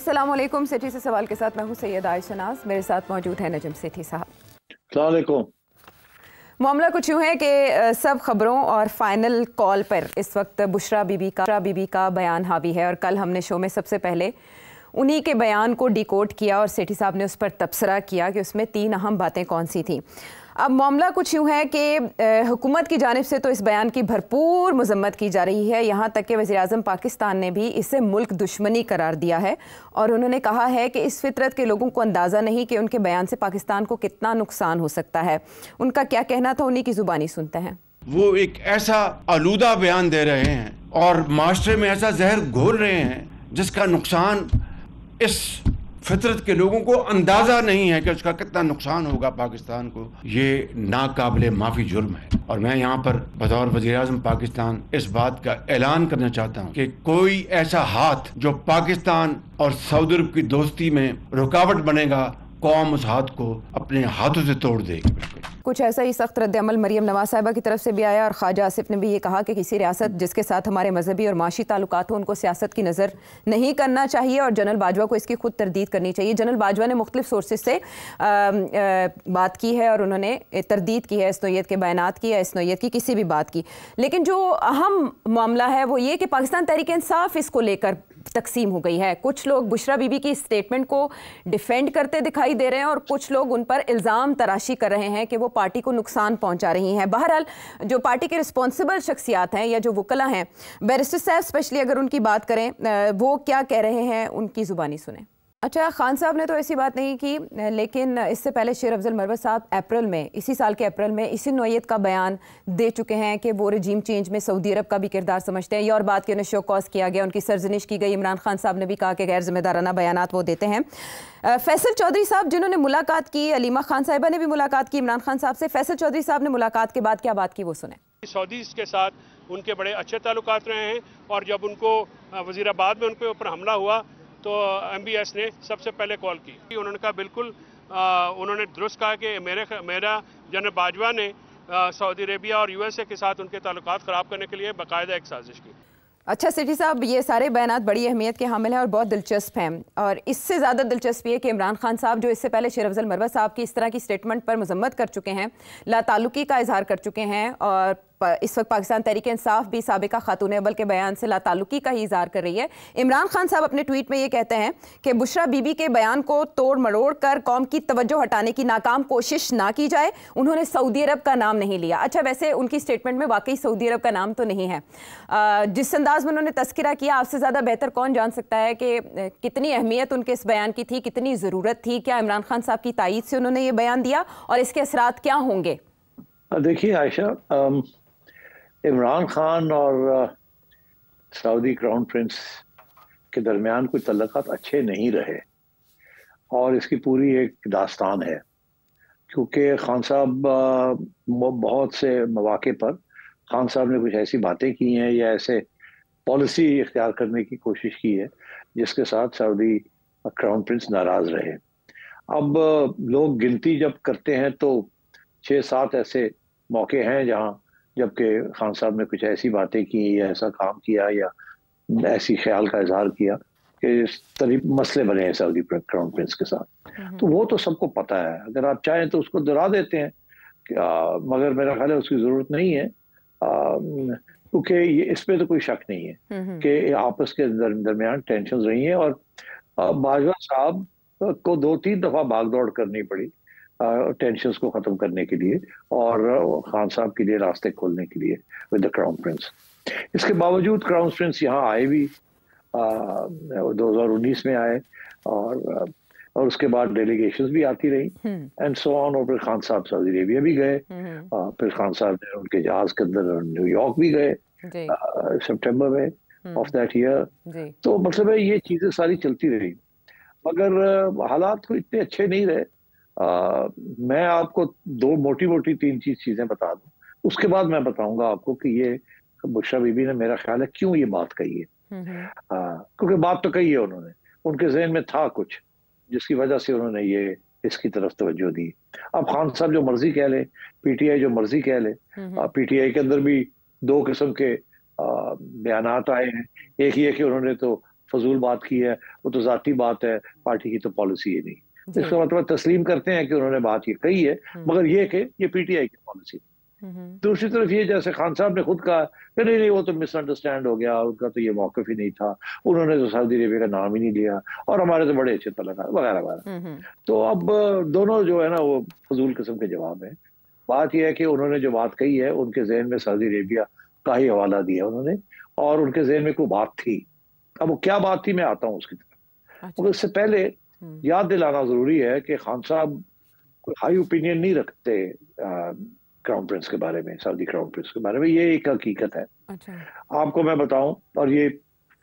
अस्सलाम वालेकुम। सिटी से सवाल के साथ मैं हूं सैयद आयशा नाज, मेरे साथ मौजूद है नजम सेठी साहब। अस्सलाम वालेकुम। मामला कुछ यूँ है कि सब खबरों और फाइनल कॉल पर इस वक्त बुशरा बीबी का बयान हावी है, और कल हमने शो में सबसे पहले उन्हीं के बयान को डिकोड किया और सेठी साहब ने उस पर तबसरा किया कि उसमें 3 अहम बातें कौन सी थी। अब मामला कुछ यूँ है कि हुकूमत की जानिब से तो इस बयान की भरपूर मजम्मत की जा रही है, यहाँ तक कि वज़ीर-ए-आज़म पाकिस्तान ने भी इसे मुल्क दुश्मनी करार दिया है, और उन्होंने कहा है कि इस फितरत के लोगों को अंदाज़ा नहीं कि उनके बयान से पाकिस्तान को कितना नुकसान हो सकता है। उनका क्या कहना था, उन्हीं की ज़ुबानी सुनते हैं। वो एक ऐसा आलूदा बयान दे रहे हैं और माशरे में ऐसा जहर घोल रहे हैं जिसका नुकसान इस फितरत के लोगों को अंदाजा नहीं है कि उसका कितना नुकसान होगा पाकिस्तान को। ये नाकाबिले माफी जुर्म है, और मैं यहाँ पर बतौर वज़ीर-ए-आज़म पाकिस्तान इस बात का ऐलान करना चाहता हूँ कि कोई ऐसा हाथ जो पाकिस्तान और सऊदी अरब की दोस्ती में रुकावट बनेगा, कौम उस हाथ को अपने हाथों से तोड़ देगी। कुछ ऐसा ही सख्त रद्द-ए-अमल मरियम नवाज साहिबा की तरफ से भी आया, और ख्वाजा आसिफ ने भी ये कहा कि किसी रियासत जिसके साथ हमारे मजहबी और माशी ताल्लुकात हो उनको सियासत की नज़र नहीं करना चाहिए, और जनरल बाजवा को इसकी खुद तरदीद करनी चाहिए। जनरल बाजवा ने मुख्तलिफ सोर्सेज से बात की है और उन्होंने तरदीद की है इस नौयत के बयानात की या इस नौयत की किसी भी बात की। लेकिन जो अहम मामला है वो ये कि पाकिस्तान तहरीक इंसाफ इसको लेकर तकसीम हो गई है। कुछ लोग बुशरा बीबी की स्टेटमेंट को डिफेंड करते दिखाई दे रहे हैं, और कुछ लोग उन पर इल्ज़ाम तराशी कर रहे हैं कि वो पार्टी को नुकसान पहुंचा रही हैं। बहरहाल जो पार्टी के रिस्पॉन्सिबल शख्सियात हैं या जो वकला हैं, बैरिस्टर साहब स्पेशली अगर उनकी बात करें, वो क्या कह रहे हैं, उनकी ज़ुबानी सुने। अच्छा, खान साहब ने तो ऐसी बात नहीं की, लेकिन इससे पहले शेर अफजल मरवत साहब अप्रैल में, इसी साल के अप्रैल में इसी नौयत का बयान दे चुके हैं कि वो रजीम चेंज में सऊदी अरब का भी किरदार समझते हैं। ये और बात कि उन्हें शो कॉज किया गया, उनकी सरजनिश की गई। इमरान खान साहब ने भी कहा कि गैर जिम्मेदाराना बयानात वो देते हैं। फैसल चौधरी साहब जिन्होंने मुलाकात की, अलीमा खान साहिबा ने भी मुलाकात की इमरान खान साहब से। फैसल चौधरी साहब ने मुलाकात के बाद क्या बात की वो सुने। सऊदीज़ के साथ उनके बड़े अच्छे ताल्लुकात रहे हैं, और जब उनको वज़ीराबाद में उनके ऊपर हमला हुआ तो MBS ने सबसे पहले कॉल की। उन्होंने कहा बिल्कुल, उन्होंने दुरुस्त कहा कि मेरा जनरल बाजवा ने सऊदी अरेबिया और USA के साथ उनके ताल्लुकात ख़राब करने के लिए बाकायदा एक साजिश की। अच्छा सेठी साहब, ये सारे बयानात बड़ी अहमियत के हामिल हैं और बहुत दिलचस्प हैं, और इससे ज़्यादा दिलचस्प ये कि इमरान खान साहब जो इससे पहले शेर अफजल मरवत साहब की इस तरह की स्टेटमेंट पर मजम्मत कर चुके हैं, लाताल्लुकी का इजहार कर चुके हैं, और इस वक्त पाकिस्तान तहरीक इंसाफ भी साबिका खातून अव्वल के बयान से लाताल्लुकी का ही इजहार कर रही है। इमरान खान साहब अपने ट्वीट में ये कहते हैं कि बुशरा बीबी के बयान को तोड़ मरोड़ कर कौम की तवज्जो हटाने की नाकाम कोशिश ना की जाए। उन्होंने सऊदी अरब का नाम नहीं लिया। अच्छा, वैसे उनकी स्टेटमेंट में वाकई सऊदी अरब का नाम तो नहीं है। जिस अंदाज में उन्होंने तस्करा किया, आपसे ज़्यादा बेहतर कौन जान सकता है कि कितनी अहमियत उनके इस बयान की थी, कितनी ज़रूरत थी, क्या इमरान खान साहब की तायीद से उन्होंने ये बयान दिया, और इसके असरात क्या होंगे। देखिए आयशा, इमरान खान और सऊदी क्राउन प्रिंस के दरमियान कोई तल्लुकात अच्छे नहीं रहे, और इसकी पूरी एक दास्तान है। क्योंकि खान साहब बहुत से मौके पर खान साहब ने कुछ ऐसी बातें की हैं या ऐसे पॉलिसी इख्तियार करने की कोशिश की है जिसके साथ सऊदी क्राउन प्रिंस नाराज रहे। अब लोग गिनती जब करते हैं तो 6-7 ऐसे मौके हैं जहां जबकि खान साहब ने कुछ ऐसी बातें की या ऐसा काम किया या ऐसी ख्याल का इजहार किया कि इस तरह मसले बने हैं सऊदी क्राउन प्रिंस के साथ। तो वो तो सबको पता है, अगर आप चाहें तो उसको दोहरा देते हैं, मगर मेरा ख्याल है उसकी जरूरत नहीं है, क्योंकि इस पे तो कोई शक नहीं है कि आपस के दरमियान टेंशन रही है, और बाजवा साहब को 2-3 दफा भागदौड़ करनी पड़ी टेंशन्स को खत्म करने के लिए और खान साहब के लिए रास्ते खोलने के लिए विद द क्राउन प्रिंस। इसके बावजूद क्राउन प्रिंस यहाँ आए भी, 2019 में आए, और उसके बाद डेलीगेशंस भी आती रही एंड सो ऑन, और फिर खान साहब सऊदी अरेबिया भी गए, फिर खान साहब ने उनके जहाज के अंदर न्यूयॉर्क भी गए सितंबर में ऑफ दैट ईयर। तो मतलब है ये चीजें सारी चलती रही, मगर हालात को इतने अच्छे नहीं रहे। मैं आपको 2 मोटी 3 चीजें बता दूं, उसके बाद मैं बताऊंगा आपको कि ये बुशरा बीबी ने मेरा ख्याल है क्यों ये बात कही है। क्योंकि बात तो कही है उन्होंने, उनके जहन में था कुछ जिसकी वजह से उन्होंने ये इसकी तरफ तवज्जो दी। अब खान साहब जो मर्जी कह ले, PTI जो मर्जी कह ले, PTI के अंदर भी 2 किस्म के बयानात आए हैं। एक ये कि उन्होंने तो फजूल बात की है, वो तो जाती बात है, पार्टी की तो पॉलिसी है नहीं। इसका मतलब तस्लीम करते हैं कि उन्होंने बात ये कही है, मगर ये कि ये पीटीआई की पॉलिसी। दूसरी तरफ ये जैसे खान साहब ने खुद कहा कि नहीं नहीं वो तो मिसअंडरस्टैंड हो गया, उनका तो ये मौकफ ही नहीं था, उन्होंने तो सऊदी अरेबिया का नाम ही नहीं लिया, और हमारे तो बड़े अच्छे तल्लुकात वगैरह वगैरह। तो अब दोनों जो है ना वो फजूल किस्म के जवाब है। बात यह है कि उन्होंने जो बात कही है उनके जहन में सऊदी अरेबिया का ही हवाला दिया उन्होंने, और उनके जहन में कोई बात थी। अब वो क्या बात थी मैं आता हूँ उसकी तरफ, मगर इससे पहले याद दिलाना जरूरी है कि खान साहब कोई हाई ओपिनियन नहीं रखते क्राउन प्रिंस के बारे में, सऊदी क्राउन प्रिंस के बारे में। ये एक हकीकत है। आपको मैं बताऊं, और ये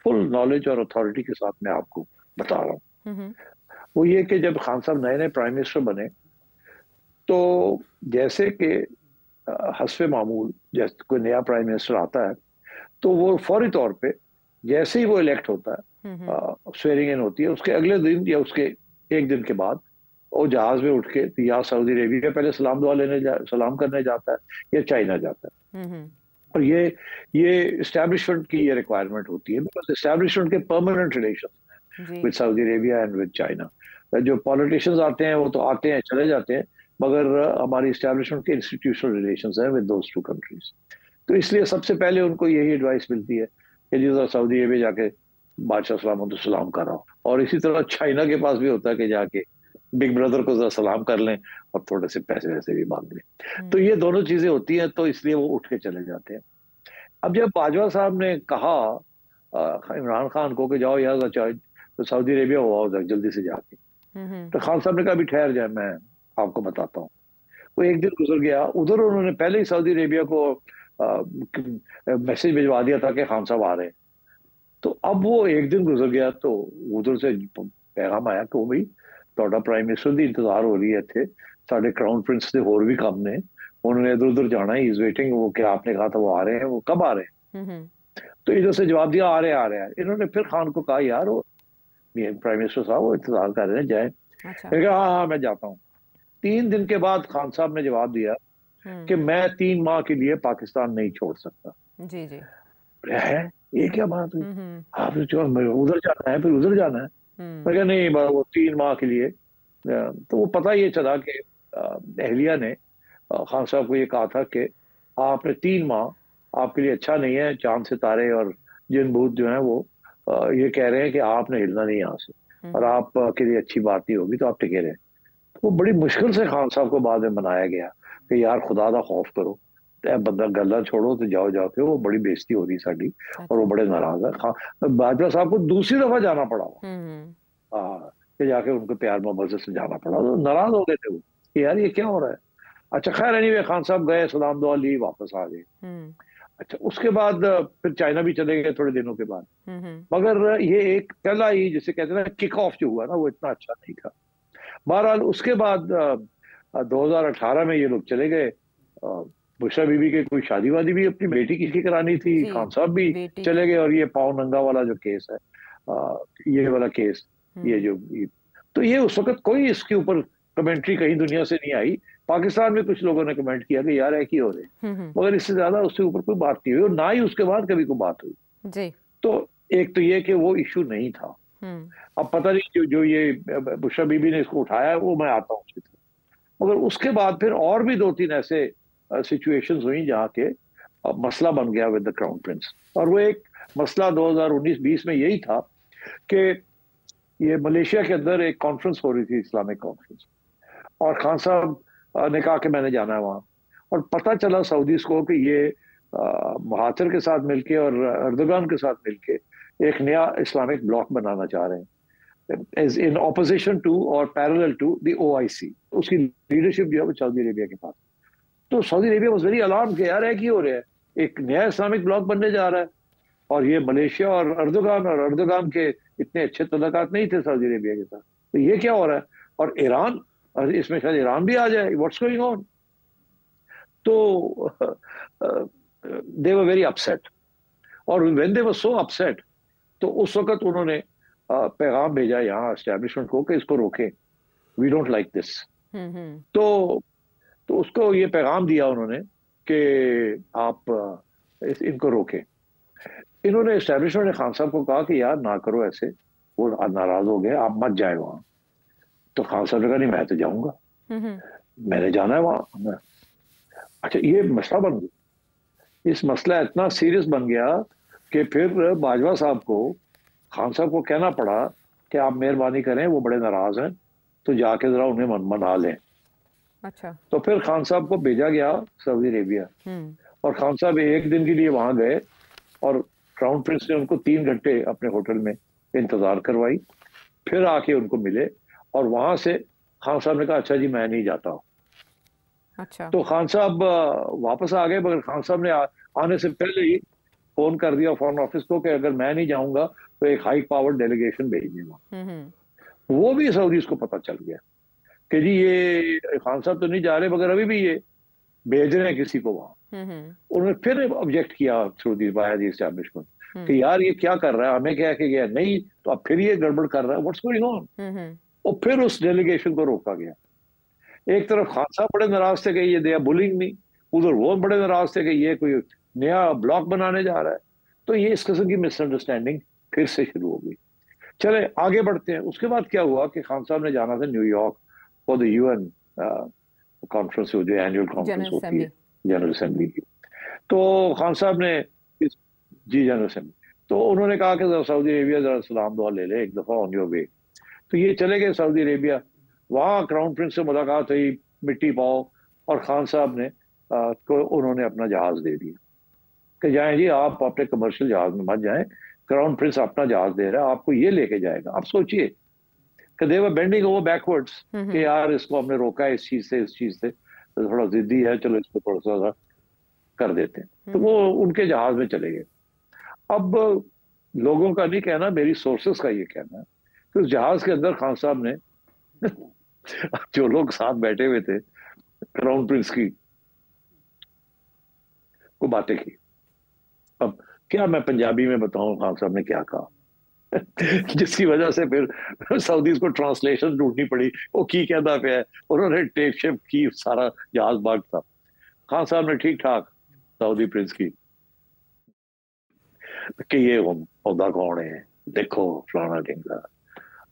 फुल नॉलेज और अथॉरिटी के साथ मैं आपको बता रहा हूँ, वो ये कि जब खान साहब नए नए प्राइम मिनिस्टर बने तो जैसे कि हस्बे मामूल जैसे कोई नया प्राइम मिनिस्टर आता है तो वो फौरी तौर पे जैसे ही वो इलेक्ट होता है, स्वेरिंग इन होती है, उसके अगले दिन या उसके एक दिन के बाद वो जहाज में उठ के या सऊदी अरेबिया पहले सलाम दुआ सलाम करने जाता है या चाइना जाता है। और ये इस्टेब्लिशमेंट की ये रिक्वायरमेंट होती है, बिकॉज इस्टेब्लिशमेंट के permanent relation with Saudi Arabia and with China. जो पॉलिटिशियंस आते हैं वो तो आते हैं चले जाते हैं, मगर हमारी इस्टेब्लिशमेंट के इंस्टीट्यूशनल रिलेशंस हैं विद दोस टू कंट्रीज। तो इसलिए सबसे पहले उनको यही एडवाइस मिलती है कि जिधर सऊदी अरेबिया जाके बादशाह सलाम कर रहा हो, और इसी तरह चाइना के पास भी होता है कि जाके बिग ब्रदर को जरा सलाम कर लें और थोड़े से पैसे वैसे भी मांग लें। तो ये दोनों चीजें होती हैं, तो इसलिए वो उठ के चले जाते हैं। अब जब बाजवा साहब ने कहा इमरान खान को कि जाओ यार तो सऊदी अरेबिया हुआ जल्दी से जाके, तो खान साहब ने कहा अभी ठहर जाए, मैं आपको बताता हूँ। वो एक दिन गुजर गया, उधर उन्होंने पहले ही सऊदी अरेबिया को मैसेज भिजवा दिया था कि खान साहब आ रहे हैं। तो अब वो एक दिन गुजर गया तो उधर से पैगाम आया कि वो भाई ਤੁਹਾਡਾ ਪ੍ਰਾਈਮ ਮਿਨਿਸਟਰ ਦੀ ਇੰਤਜ਼ਾਰ ਹੋ ਰਹੀ है ਇੱਥੇ, ਸਾਡੇ क्राउन प्रिंस ਦੇ ਹੋਰ भी काम ने, उन्होंने इधर उधर जाना है, इज वेटिंग, वो क्या आपने कहा था वो आ रहे हैं, वो कब आ रहे हैं? तो इधर से जवाब दिया आ रहे हैं। इन्होंने फिर खान को कहा यार वो प्राइम मिनिस्टर साहब वो इंतजार कर रहे हैं, जाए। फिर कहा हाँ मैं जाता हूँ। 3 दिन के बाद खान साहब ने जवाब दिया कि मैं 3 माह के लिए पाकिस्तान नहीं छोड़ सकता। जी जी है ये क्या बात हुई? आपने उधर जाना है फिर उधर जाना है? मैं क्या नहीं, वो 3 माह के लिए। तो वो पता ये चला कि अहलिया ने खान साहब को ये कहा था कि आपने 3 माह आपके लिए अच्छा नहीं है, चांद सितारे और जिन भूत जो है वो ये कह रहे हैं कि आपने हिलना नहीं यहाँ से, और आपके लिए अच्छी बात नहीं होगी तो आप टिके रहे। तो वो बड़ी मुश्किल से खान साहब को बाद में मनाया गया कि यार खुदा का खौफ करो, बंदा गला छोड़ो तो जाओ जाके, वो बड़ी बेइज्जती हो रही साड़ी, और वो बड़े नाराज है। बाजवा साहब को दूसरी दफा जाना पड़ा कि जाके उनको प्यार मोहब्बत से समझाना पड़ा, तो नाराज हो गए थे वो कि यार ये क्या हो रहा है। अच्छा खैर एनीवे खान साहब गए, सलाम दुआ ली, वापस आ गए। अच्छा उसके बाद फिर चाइना भी चले गए थोड़े दिनों के बाद, मगर ये एक पहला ही जिसे कहते हैं ना किक ऑफ जो हुआ ना वो इतना अच्छा नहीं था। बहरहाल उसके बाद 2018 में ये लोग चले गए। बुशरा बीबी के कोई शादी वादी भी अपनी बेटी की करानी थी, खान साहब भी चले गए, और ये पाव नंगा वाला जो केस है, ये वाला केस, ये जो तो ये उस वक्त कोई इसके ऊपर कमेंट्री कहीं दुनिया से नहीं आई। पाकिस्तान में कुछ लोगों ने कमेंट किया कि यार है की हो रहे, मगर इससे ज्यादा उसके ऊपर कोई बात नहीं हुई, और ना ही उसके बाद कभी कोई बात हुई। तो एक तो ये कि वो इशू नहीं था। अब पता नहीं जो ये बुशरा बीबी ने इसको उठाया वो मैं आता हूँ उसकी तरफ। मगर उसके बाद फिर और भी 2-3 ऐसे सिचुएशंस हुई जहाँ के मसला बन गया विद द क्राउन प्रिंस। और वो एक मसला 2019-20 में यही था कि ये मलेशिया के अंदर एक कॉन्फ्रेंस हो रही थी, इस्लामिक कॉन्फ्रेंस, और खान साहब ने कहा कि मैंने जाना है वहाँ, और पता चला सऊदीज को कि ये महातिर के साथ मिलके और अर्दोगान के साथ मिलके एक नया इस्लामिक ब्लॉक बनाना चाह रहे हैं, इन ऑपोजिशन टू और पैरेलल टू द OIC। उसकी लीडरशिप जो है वो सऊदी अरेबिया के पास। तो Saudi Arabia was very alarm कि यार है की हो रहा है, एक नया इस्लामिक ब्लॉक बनने जा रहा है, और ये मलेशिया और अर्दोगान के इतने अच्छे तल्लुकात नहीं थे सऊदी अरेबिया के साथ, तो ये क्या हो रहा है? और ईरान, और इसमें शायद ईरान भी आ जाए, व्हाट्स गोइंग ऑन? तो दे वर वेरी अपसेट, और when they were so upset तो उस वक्त उन्होंने पैगाम भेजा यहाँ एस्टेब्लिशमेंट को कि इसको रोके, वी डोंट लाइक दिस। तो उसको ये पैगाम दिया उन्होंने कि आप इनको रोके। इन्होंने एस्टेब्लिशमेंट ने खान साहब को कहा कि यार ना करो ऐसे, वो नाराज हो गए, आप मत जाए वहां। तो खान साहब ने कहा नहीं मैं तो जाऊंगा, मैंने जाना है वहां। अच्छा ये मसला बन गया, इस मसला इतना सीरियस बन गया कि फिर बाजवा साहब को, खान साहब को कहना पड़ा कि आप मेहरबानी करें, वो बड़े नाराज हैं, तो जाके जरा उन्हें मना लें। अच्छा। तो फिर खान साहब को भेजा गया सऊदी अरेबिया, और खान साहब एक दिन के लिए वहां गए, और क्राउन प्रिंस ने उनको 3 घंटे अपने होटल में इंतजार करवाई, फिर आके उनको मिले, और वहां से खान साहब ने कहा अच्छा जी मैं नहीं जाता हूं। अच्छा। तो खान साहब वापस आ गए, मगर खान साहब ने आने से पहले ही फोन कर दिया फॉरेन ऑफिस को कि अगर मैं नहीं जाऊंगा तो एक हाई पावर डेलीगेशन भेज देगा। वो भी सऊदीज को पता चल गया कि जी ये खान साहब तो नहीं जा रहे, मगर अभी भी ये भेज रहे हैं किसी को वहां। उन्होंने फिर ऑब्जेक्ट किया through the by the establishment कि यार ये क्या कर रहा है, हमें क्या कह गया नहीं, तो अब फिर ये गड़बड़ कर रहा है, व्हाट्स गोइंग ऑन। और फिर उस डेलीगेशन को रोका गया। एक तरफ खान साहब बड़े नाराज थे कि ये दे आर बुलिंग मी, उधर वो बड़े नाराज थे कि ये कोई नया ब्लॉक बनाने जा रहा है। तो ये इस किस्म की मिसअंडरस्टैंडिंग फिर से शुरू हो गई। चले आगे बढ़ते हैं। उसके बाद क्या हुआ कि खान साहब ने जाना था New York for the UN conference, जो एनुअल कॉन्फ्रेंस होती है जनरल असेंबली की। तो खान साहब ने जनरल असेंबली, तो उन्होंने कहा कि सऊदी अरेबिया जरा सलाम दुआ ले ले एक दफा ऑन योर वे। तो ये चले गए सऊदी अरेबिया, वहां क्राउन प्रिंस से मुलाकात हुई, मिट्टी पाओ, और खान साहब ने को उन्होंने अपना जहाज दे दिया कि जाएं जी आप अपने कमर्शियल जहाज में मत जाएं, क्राउन प्रिंस अपना जहाज दे रहा है, आपको ये लेके जाएगा। आप सोचिए कि दे वर बेंडिंग ओवर बैकवर्ड्स कि यार इसको हमने रोका है इस चीज से, तो थोड़ा जिद्दी है, चलो इसको थोड़ा सा कर देते हैं। तो वो उनके जहाज में चले गए। अब लोगों का नहीं कहना, मेरी सोर्सेस का ये कहना है कि उस जहाज के अंदर खान साहब ने जो लोग साथ बैठे हुए थे क्राउन प्रिंस की को बातें की। अब क्या मैं पंजाबी में बताऊं खान साहब ने क्या कहा जिसकी वजह से फिर सऊदीज को ट्रांसलेशन ढूंढनी पड़ी, वो की कहता पे है। उन्होंने टेक शिप की, सारा जहाज बाग था। खान साहब ने ठीक ठाक सऊदी प्रिंस की कि ये पौधा कौन है, देखो फलाना ढिंगा।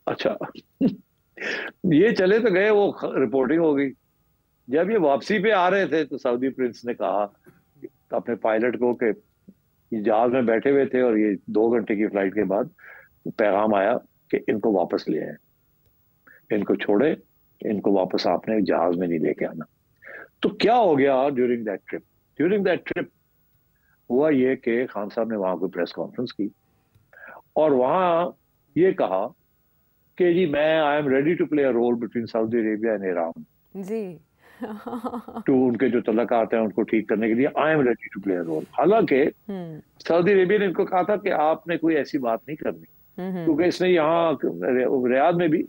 अच्छा ये चले तो गए, वो रिपोर्टिंग हो गई। जब ये वापसी पे आ रहे थे तो सऊदी प्रिंस ने कहा अपने पायलट को कि जहाज में बैठे हुए थे और ये 2 घंटे की फ्लाइट के बाद पैगाम आया कि इनको वापस ले आए, इनको छोड़े, इनको वापस आपने जहाज में नहीं लेके आना। तो क्या हो गया ड्यूरिंग दैट ट्रिप हुआ ये कि खान साहब ने वहां कोई प्रेस कॉन्फ्रेंस की और वहां ये कहा कि जी मैं I am ready to play a role between Saudi Arabia and Iran जी तो उनके जो तल्लुकात हैं उनको ठीक करने के लिए I am ready to play a role. हालांकि सऊदी अरेबिया ने इनको कहा था कि आपने कोई ऐसी बात नहीं करनी, क्योंकि इसने यहाँ रियाद में भी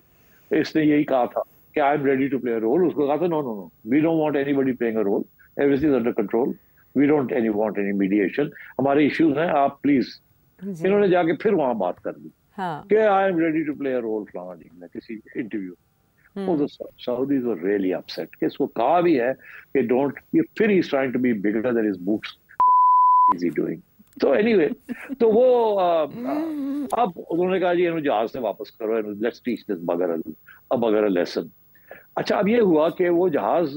इसने यही कहा था कि I am ready to play a role. उसको कहा था no no no, we don't want anybody playing a role, everything is under control, we don't want any mediation, हमारे इश्यूज हैं, आप प्लीज। इन्होंने जाके फिर वहां बात कर दी कि I am ready to play a role फलाना किसी इंटरव्यू। तो Saudis were really upset कि इसको कहा भी है कि डोंट, ये फिर he trying to be bigger than his boots, is he doing. तो एनीवे तो वो अब उन्होंने कहा जी इन्हें जहाज से वापस करो, लेट्स टीच दिस बगर अ लेसन। अच्छा अब ये हुआ कि वो जहाज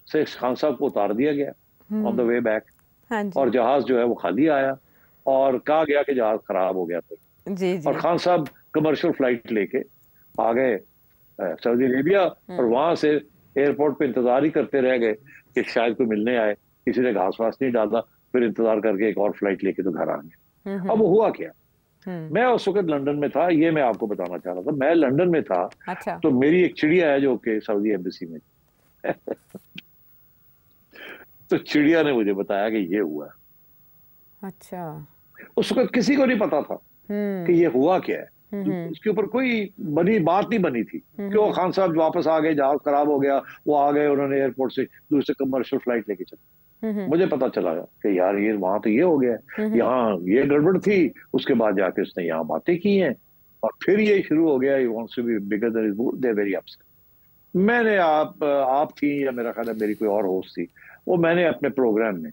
से खान साहब को उतार दिया गया ऑन द वे बैक, और जहाज जो है वो खाली आया और कहा गया कि जहाज खराब हो गया था जी। और खान साहब कमर्शियल फ्लाइट लेके आ गए सऊदी अरेबिया, और वहां से एयरपोर्ट पे इंतजार ही करते रह गए कि शायद कोई मिलने आए। किसी ने घास वास नहीं डाला, फिर इंतजार करके एक और फ्लाइट लेके तो घर आ गए। अब वो हुआ क्या, मैं उस वक्त लंदन में था, ये मैं आपको बताना चाह रहा था। मैं लंदन में था। अच्छा। तो मेरी एक चिड़िया है जो कि सऊदी एम्बेसी में तो चिड़िया ने मुझे बताया कि ये हुआ। अच्छा। उस वक्त किसी को नहीं पता था कि ये हुआ क्या है, इसके ऊपर कोई बात नहीं बनी थी। क्यों खान साहब वापस आ गए, जहाज खराब हो गया, वो आ गए, उन्होंने एयरपोर्ट से दूसरे कमर्शियल फ्लाइट लेके चले। मुझे पता चला कि यार ये वहां तो ये हो गया, यहाँ ये गड़बड़ थी। उसके बाद जाके उसने यहाँ बातें की हैं और फिर ये शुरू हो गया, he wants to be bigger than his boot, they're very upset। मैंने आप थी या मेरा ख्याल है मेरी कोई और होस्ट थी, वो मैंने अपने प्रोग्राम में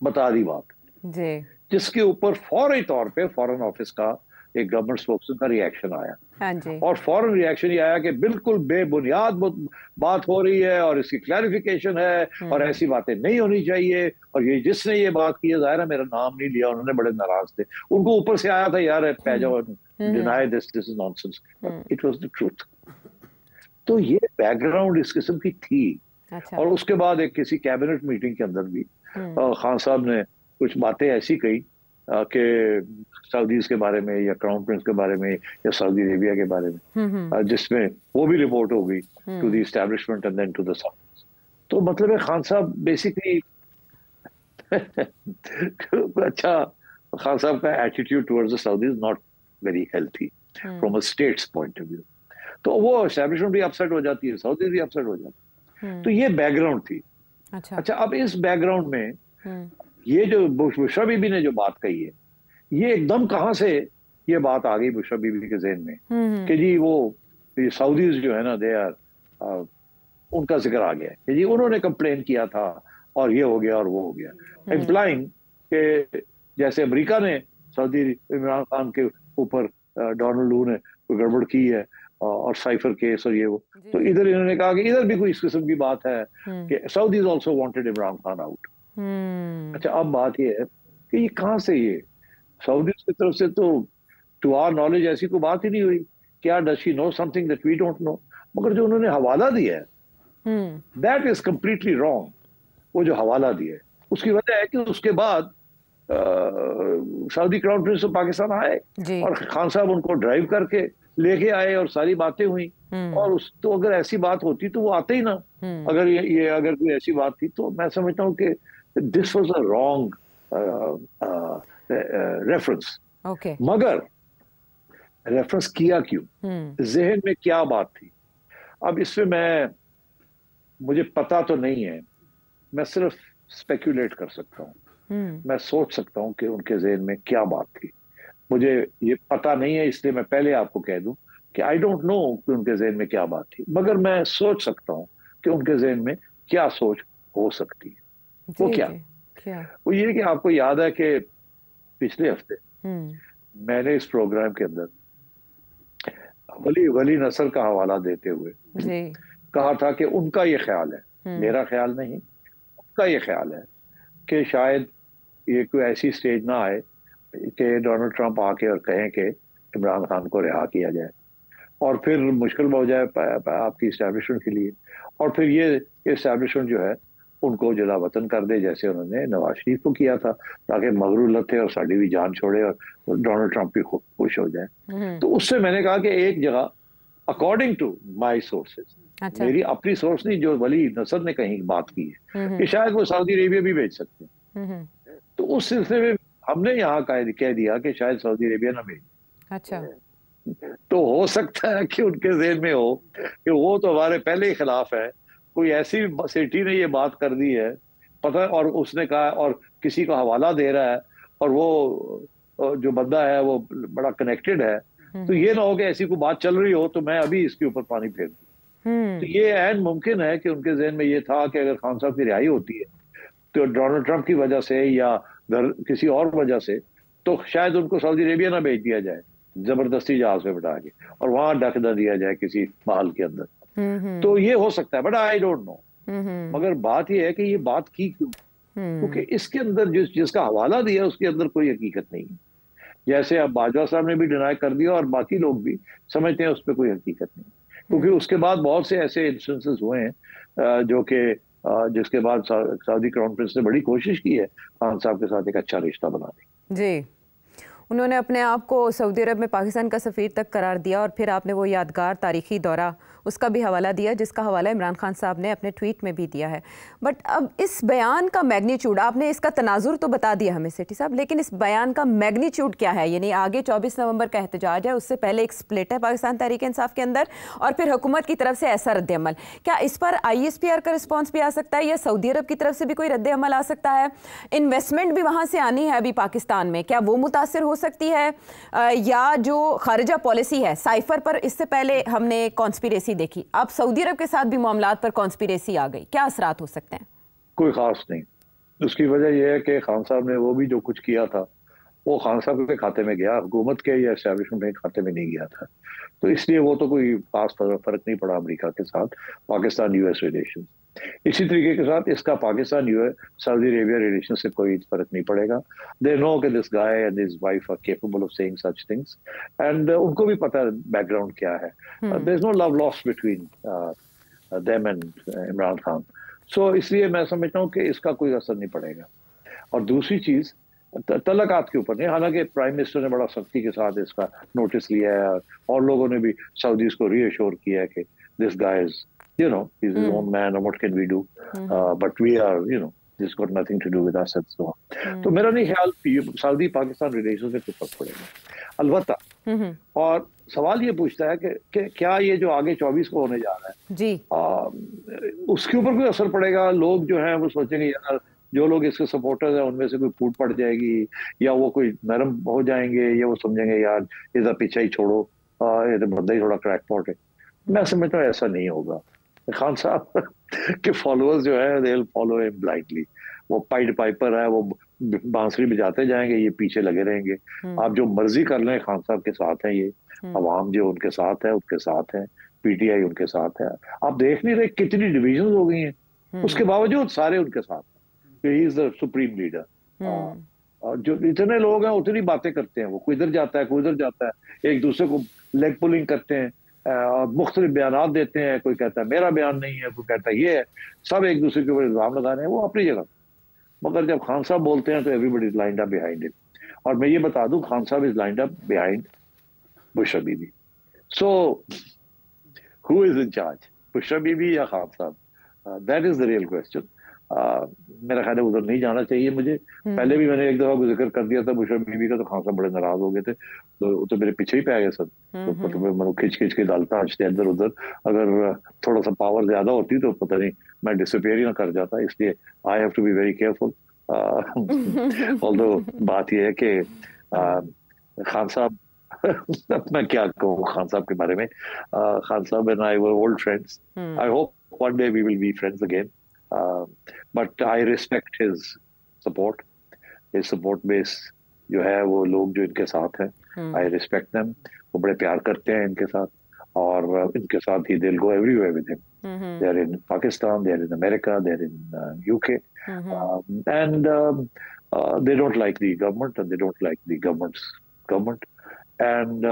बता दी बात जी जिसके ऊपर फौरी तौर पे फॉरेन ऑफिस का एक गवर्नमेंट स्पोक्समैन का रिएक्शन आया। हाँ जी। और फौरन रिएक्शन ये आया कि बिल्कुल बेबुनियाद बात हो रही है और इसकी क्लैरिफिकेशन है और ऐसी बातें नहीं होनी चाहिए, और ये जिसने ये बात की है, जाहिर है मेरा नाम नहीं लिया, उन्होंने बड़े नाराज थे, उनको ऊपर से आया था यार deny this is nonsense, it was the truth. तो ये बैकग्राउंड इस किस्म की थी। अच्छा। और उसके बाद एक किसी कैबिनेट मीटिंग के अंदर भी खान साहब ने कुछ बातें ऐसी कही कि सऊदीज के बारे में या क्राउन प्रिंस के बारे में या सऊदी अरेबिया के बारे में, जिसमें वो भी रिपोर्ट हो गई to the establishment and then to the south. तो मतलब है खान साहब बेसिकली अच्छा, खान साहब का attitude towards the Saudis not very healthy from a states point of view. तो वो एस्टैब्लिशमेंट भी अपसेट हो जाती है, सऊदीज भी अपसेट हो जाती है। तो ये बैकग्राउंड थी। अच्छा, अब इस बैकग्राउंड में ये जो बुशरा बीबी ने जो बात कही है, ये एकदम कहां से ये बात आ गई बुशरा बीबी के ज़हन में कि जी वो सऊदीज जो है ना, दे आर, उनका जिक्र आ गया कि जी उन्होंने कंप्लेन किया था और ये हो गया और वो हो गया, इम्प्लाइंग कि जैसे अमेरिका ने सऊदी इमरान खान के ऊपर डोनाल्ड लू ने कोई गड़बड़ की है और साइफर केस और ये वो, तो इधर इन्होंने कहा कि इधर भी कोई इस किस्म की बात है कि Saudis also wanted Imran Khan out. अच्छा, अब बात ये है कि ये कहां से, ये सऊदीज की तरफ से तो टू आवर नॉलेज ऐसी कोई बात ही नहीं हुई। क्या does she know something that we don't know? मगर जो उन्होंने हवाला दिया है दैट इज कंप्लीटली रॉन्ग। वो जो हवाला दिया है उसकी वजह है कि उसके बाद सऊदी क्राउन प्रिंस पाकिस्तान आए और खान साहब उनको ड्राइव करके लेके आए और सारी बातें हुई। और उस तो अगर ऐसी बात होती तो वो आते ही ना। अगर ये अगर कोई ऐसी बात थी तो मैं समझता हूँ कि this was a wrong reference. मगर रेफरेंस किया क्यों, जहन में क्या बात थी? अब इसमें मुझे पता तो नहीं है, मैं सिर्फ स्पेक्यूलेट कर सकता हूँ, मैं सोच सकता हूँ कि उनके जहन में क्या बात थी। मुझे ये पता नहीं है, इसलिए मैं पहले आपको कह दूं कि आई डोंट नो कि उनके जहन में क्या बात थी, मगर मैं सोच सकता हूँ कि उनके जहन में क्या सोच हो सकती है। वो क्या? वो ये कि आपको याद है कि पिछले हफ्ते मैंने इस प्रोग्राम के अंदर वली नसर का हवाला देते हुए कहा था कि उनका ये ख्याल है, मेरा ख्याल नहीं, उनका ये ख्याल है कि शायद ये कोई ऐसी स्टेज ना आए कि डोनाल्ड ट्रंप आके और कहें कि इमरान खान को रिहा किया जाए और फिर मुश्किल हो जाए आपकी इस्टेब्लिशमेंट के लिए, और फिर ये इस्टेब्लिशमेंट जो है उनको जला वतन कर दे जैसे उन्होंने नवाज शरीफ को किया था, ताकि मगरूर लथे और साड़ी भी जान छोड़े और डोनाल्ड ट्रंप भी खुश हो जाए। तो उससे मैंने कहा कि एक जगह अकॉर्डिंग टू माई सोर्सेज, मेरी अपनी सोर्स नहीं, जो वली नसर ने कहीं बात की है कि शायद वो सऊदी अरेबिया भी भेज सकते हैं। तो उस सिलसिले में हमने यहाँ कह दिया कि शायद सऊदी अरेबिया ना भेज। अच्छा, तो हो सकता है कि उनके ज़हन में हो कि वो तो हमारे पहले ही खिलाफ है, कोई ऐसी सिटी ने ये बात कर दी है पता है, और उसने कहा और किसी को हवाला दे रहा है और वो जो बंदा है वो बड़ा कनेक्टेड है, तो ये ना हो कि ऐसी कोई बात चल रही हो तो मैं अभी इसके ऊपर पानी फेर दूं। तो ये ऐन मुमकिन है कि उनके जहन में ये था कि अगर खान साहब की रिहाई होती है तो डोनाल्ड ट्रंप की वजह से या किसी और वजह से, तो शायद उनको सऊदी अरेबिया ना भेज दिया जाए जबरदस्ती जहाज पे बैठा के और वहां ढक न दिया जाए किसी महल के अंदर। तो ये हो सकता है, बट आई डोंट नो। मगर बात ये है कि ये बात की क्यों, क्योंकि इसके अंदर जिसका हवाला दिया उसके अंदर कोई हकीकत नहीं है। जैसे अब बाजवा साहब ने भी डिनाई कर दिया और बाकी लोग भी समझते हैं उस पर कोई हकीकत नहीं, क्योंकि उसके बाद बहुत से ऐसे इंस्टेंसेस हुए हैं जो कि जिसके बाद सऊदी क्राउन प्रिंस ने बड़ी कोशिश की है खान साहब के साथ एक अच्छा रिश्ता बनाने जी। उन्होंने अपने आप को सऊदी अरब में पाकिस्तान का सफ़ीर तक करार दिया और फिर आपने वो यादगार तारीखी दौरा उसका भी हवाला दिया, जिसका हवाला इमरान खान साहब ने अपने ट्वीट में भी दिया है। बट अब इस बयान का मैग्नीट्यूड, आपने इसका तनाजुर तो बता दिया हमें सेठी साहब, लेकिन इस बयान का मैग्नीट्यूड क्या है? यानी आगे 24 नवंबर का एहतजाज है, उससे पहले एक स्प्लिट है पाकिस्तान तहरीक इंसाफ के अंदर और फिर हुकूमत की तरफ से ऐसा रद्द-ए-अमल। क्या इस पर ISPR का रिस्पॉन्स भी आ सकता है या सऊदी अरब की तरफ से भी कोई रद्द-ए-अमल आ सकता है? इन्वेस्टमेंट भी वहाँ से आनी है अभी पाकिस्तान में, क्या वो मुतासिर हो सकती है? या जो खारिजा पॉलिसी है, साइफर पर इससे पहले हमने कॉन्स्पिरेसी देखी, अब सऊदी अरब के साथ भी मामलात पर कॉन्स्पिरेसी आ गई, क्या असरात हो सकते हैं? कोई खास नहीं। उसकी वजह यह है कि खान साहब ने वो भी जो कुछ किया था वो खान साहब के खाते में गया, हुकूमत के या एस्टैब्लिशमेंट के खाते में नहीं गया था। तो इसलिए वो तो कोई खास फर्क नहीं पड़ा अमेरिका के साथ पाकिस्तान यूएस रिलेशन। इसी तरीके के साथ इसका Pakistan US Saudi Arabia relation से कोई फर्क नहीं पड़ेगा। दे नो कि this guy and his wife are capable of saying such things, and उनको भी पता है बैकग्राउंड क्या है। There is no love lost between them and Imran Khan. So इसलिए मैं समझता हूँ कि इसका कोई असर नहीं पड़ेगा। और दूसरी चीज तलकात के ऊपर नहीं, हालांकि प्राइम मिनिस्टर ने बड़ा सख्ती के साथ इसका नोटिस लिया है और लोगों ने भी सऊदीज को रीअश्योर किया है कि this guy is you know he's his own man and what can we do, but we are, you know, this got nothing to do with us and so on. तो मेरा नहीं ख्याल Saudi Pakistan relation से कुछ फर्क पड़ेगा अलबत्ता। और सवाल ये पूछता है कि क्या ये जो आगे 24 को होने जा रहा है जी उसके ऊपर कोई असर पड़ेगा। लोग जो हैं वो सोचेंगे यार जो लोग इसके सपोर्टर्स हैं उनमें से कोई फूट पड़ जाएगी, या वो कोई नरम हो जाएंगे, या वो समझेंगे यार इसका पीछा ही छोड़ो, ये तो बंदा ही थोड़ा क्रैकपॉट है। मैं समझता हूँ ऐसा नहीं होगा। खान साहब के फॉलोअर्स जो है they will follow him blindly. वो पाइड पाइपर है, वो बांसुरी बजाते जाएंगे, ये पीछे लगे रहेंगे। आप जो मर्जी कर लें, खान साहब के साथ हैं ये, अवाम जो उनके साथ है उनके साथ है, पीटीआई उनके साथ है। आप देख नहीं रहे कितनी डिविजन हो गई हैं, उसके बावजूद सारे उनके साथ हैं। He is the supreme leader. और जो इतने लोग हैं उतनी बातें करते हैं, वो कोई इधर जाता है कोई उधर जाता है, एक दूसरे को लेग पुलिंग करते हैं और मुख्तलिफ बयान देते हैं। कोई कहता है मेरा बयान नहीं है, कोई कहता है ये है, सब एक दूसरे के ऊपर इल्जाम लगा रहे हैं, वो अपनी जगह। मगर जब खान साहब बोलते हैं तो everybody is lined up behind it. और मैं ये बता दूं, खान साहब is lined up behind Bushra Bibi. So who is in charge, Bushra Bibi या खान साहब? That is the real question. मेरा ख्याल है उधर नहीं जाना चाहिए मुझे। पहले भी मैंने एक दफा जिक्र कर दिया था बुशरा बीबी का, तो खान साहब बड़े नाराज हो गए थे, तो मेरे पीछे ही पे आ गए सब। तो मतलब खिंच खिंच के डालता आज इधर उधर। अगर थोड़ा सा पावर ज्यादा होती तो पता नहीं मैं डिसअपियर ही ना कर जाता। इसलिए I have to be very careful. Although बात यह है कि खान साहब मैं क्या कहूँ खान साहब के बारे में। खान साहब and I were old friends. I hope one day we will be friends again. But I respect his support. His support base जो है वो लोग जो इनके साथ हैं, I respect them. वो बड़े प्यार करते हैं इनके साथ, और इनके साथ ही they'll go everywhere with him. They are in Pakistan, they are in America, they are in UK, and they don't like the government and they don't like the government's government. And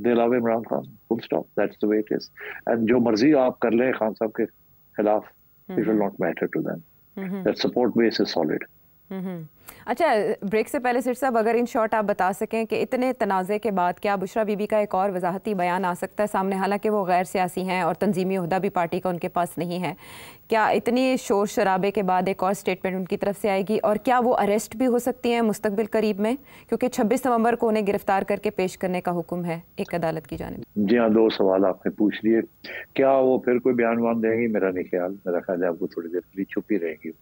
they love Imran Khan. Full stop. That's the way it is. And जो मर्जी आप कर लें खान साहब के खिलाफ, it will not matter to them. That support base is solid. अच्छा, break से पहले सिर साहब अगर इन शॉर्ट आप बता सकें कि इतने तनाज़े के बाद क्या बुशरा बीबी का एक और वजाहती बयान आ सकता है सामने, हालांकि वो गैर सियासी हैं और तंजीमी ओहदा भी पार्टी का उनके पास नहीं है, क्या इतनी शोर शराबे के बाद एक और स्टेटमेंट उनकी तरफ से आएगी? और क्या वो अरेस्ट भी हो सकती हैं मुस्तकबिल करीब में, क्योंकि 26 नवंबर को उन्हें गिरफ्तार करके पेश करने का हुक्म है एक अदालत की जानिब? जी हाँ, दो सवाल आपने पूछ लिए। क्या वो फिर कोई बयान वान देंगी? मेरा नहीं ख्याल। मेरा ख्याल है आपको थोड़ी देर के लिए चुप ही रहेगी,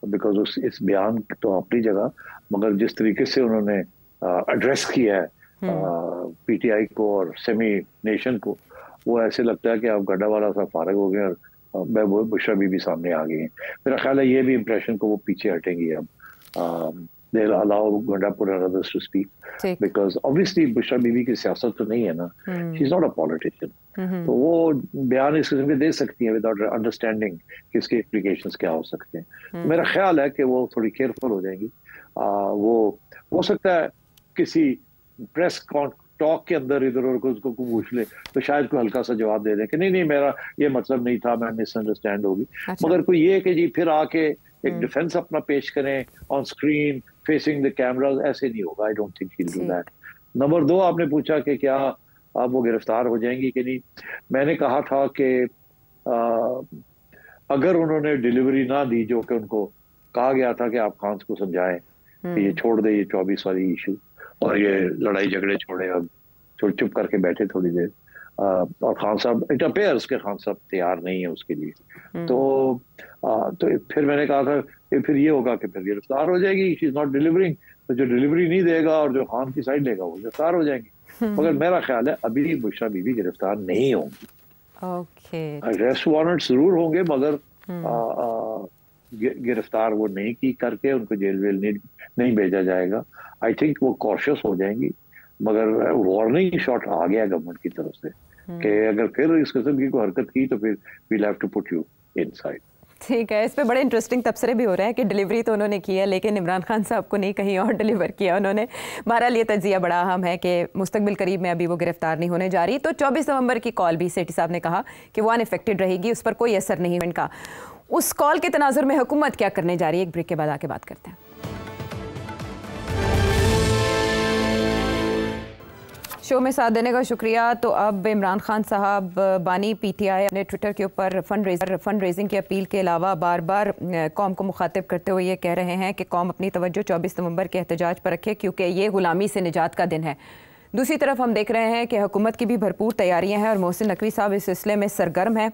बिकॉज इस बयान तो अपनी जगह, मगर जिस तरीके से उन्होंने एड्रेस किया है पीटीआई को और सेमी नेशन को, वो ऐसे लगता है कि आप गड्ढा वाला सा फारग हो गए और वो बुशरा बीबी सामने आ गई हैं। मेरा ख्याल है ये भी इम्प्रेशन को वो पीछे हटेंगी अब। they'll allow Gandapur and others to speak, because obviously Bushra Bibi की सियासत तो नहीं है ना, she's not a politician. तो वो बयान इस किस्म के दे सकती हैं विदाउट अंडरस्टैंडिंग कि इसके इम्प्लीकेशंस क्या हो सकते हैं। मेरा ख्याल है कि वो थोड़ी केयरफुल हो जाएंगी। वो हो सकता है किसी प्रेस टॉक के अंदर इधर उधर को उसको पूछ ले तो शायद कोई हल्का सा जवाब दे दे कि नहीं मेरा ये मतलब नहीं था, मैं मिसअंडरस्टैंड होगी। मगर कोई ये कि जी फिर आके एक डिफेंस अपना पेश करें on screen facing the cameras, ऐसे नहीं होगा। I don't think he will do that. Number 2, आपने पूछा कि क्या अब वो गिरफ्तार हो जाएंगी कि नहीं। मैंने कहा था कि अगर उन्होंने डिलीवरी ना दी जो कि उनको कहा गया था कि आप खान को समझाएं कि ये छोड़ दे ये 24 वाली इशू और ये लड़ाई झगड़े छोड़े, अब चुप करके बैठे थोड़ी देर, और खान साहब इट अपेयर्स के खान साहब तैयार नहीं है उसके लिए, तो फिर मैंने कहा था कि फिर ये होगा कि फिर गिरफ्तार हो जाएगी। शी इज नॉट डिलीवरिंग, तो जो डिलीवरी नहीं देगा और जो खान की साइड लेगा वो गिरफ्तार हो जाएंगे। मगर मेरा ख्याल है अभी बुशरा बीबी गिरफ्तार नहीं होंगी। ओके, अरेस्ट वारंट जरूर होंगे, मगर गिरफ्तार वो नहीं की करके उनको जेल वेल नहीं भेजा जाएगा। आई थिंक वो कॉशियस हो जाएंगी, मगर वार्निंग शॉट आ गया गवर्नमेंट की तरफ से कि अगर फिर इस किस्म की कोई हरकत की तो फिर we'll have to put you inside. ठीक है, इस पे बड़े इंटरेस्टिंग तबसरे भी हो रहे हैं कि डिलीवरी तो उन्होंने की है लेकिन इमरान खान साहब को नहीं कहीं और डिलीवर किया उन्होंने। बहरहाल ये तज्जिया बड़ा अहम है कि मुस्तकबिल करीब में अभी वो गिरफ्तार नहीं होने जा रही। तो 24 नवंबर की कॉल भी सेठी साहब ने कहा कि वो अनइफेक्टेड रहेगी, उस पर कोई असर नहीं है इनका। उस कॉल के तनाजुर में हुकूमत क्या करने जा रही है, एक ब्रेक के बाद आके बात करते हैं। शो में साथ देने का शुक्रिया। तो अब इमरान खान साहब बानी पीटीआई अपने ट्विटर के ऊपर फंड रेजिंग की अपील के अलावा बार बार कौम को मुखातिब करते हुए ये कह रहे हैं कि कौम अपनी तवज्जो 24 नवंबर के एहतजाज पर रखे क्योंकि ये गुलामी से निजात का दिन है। दूसरी तरफ हम देख रहे हैं कि हुकूमत की भी भरपूर तैयारियां हैं और मोहसिन नकवी साहब इस सिलसिले में सरगर्म है।